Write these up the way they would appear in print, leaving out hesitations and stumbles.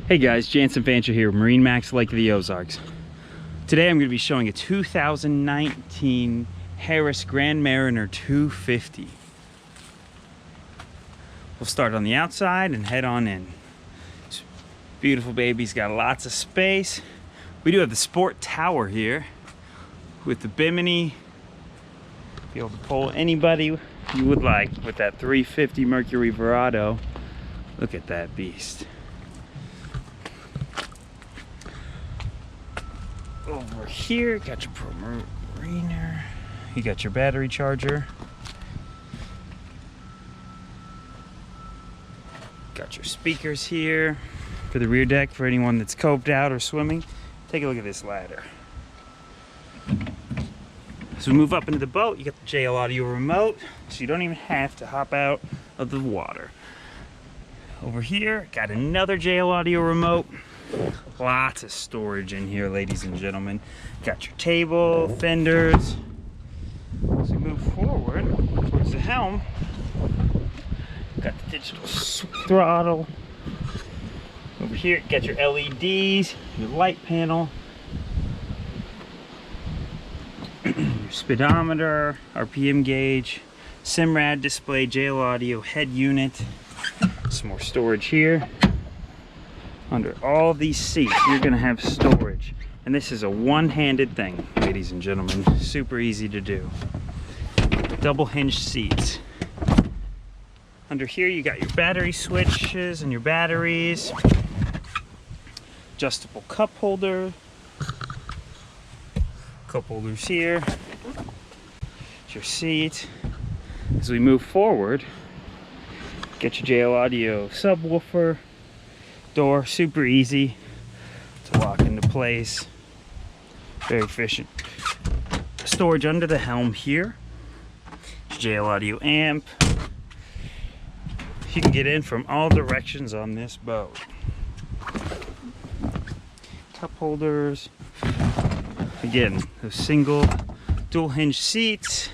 Hey guys, Jansen Fancher here, MarineMax, Lake of the Ozarks. Today I'm going to be showing a 2019 Harris Grand Mariner 250. We'll start on the outside and head on in. This beautiful baby's got lots of space. We do have the sport tower here with the Bimini. Be able to pull anybody you would like with that 350 Mercury Verado. Look at that beast. Over here, got your Pro Mariner. You got your battery charger. Got your speakers here for the rear deck for anyone that's coped out or swimming. Take a look at this ladder. As we move up into the boat, you got the JL audio remote, so you don't even have to hop out of the water. Over here, got another JL audio remote. Lots of storage in here, ladies and gentlemen. Got your table, fenders. As we move forward towards the helm, got the digital throttle. Over here, got your LEDs, your light panel, your speedometer, RPM gauge, SIMRAD display, JL audio, head unit. Some more storage here. Under all these seats, you're gonna have storage. And this is a one-handed thing, ladies and gentlemen. Super easy to do. Double hinged seats. Under here, you got your battery switches and your batteries. Adjustable cup holder. Cup holders here. Your seat. As we move forward, get your JL audio subwoofer. Door, super easy to lock into place, very efficient. Storage under the helm here, JL audio amp. You can get in from all directions on this boat. Cup holders, again, those single dual hinge seats.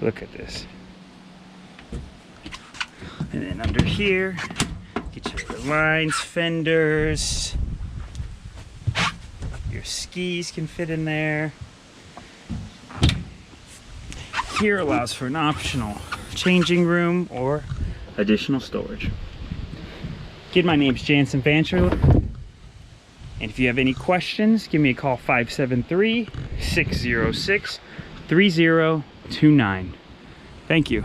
Look at this. And then under here, get your lines, fenders. Your skis can fit in there. Here allows for an optional changing room or additional storage. Again, my name's Jansen Fancher. And if you have any questions, give me a call 573-606-3029. Thank you.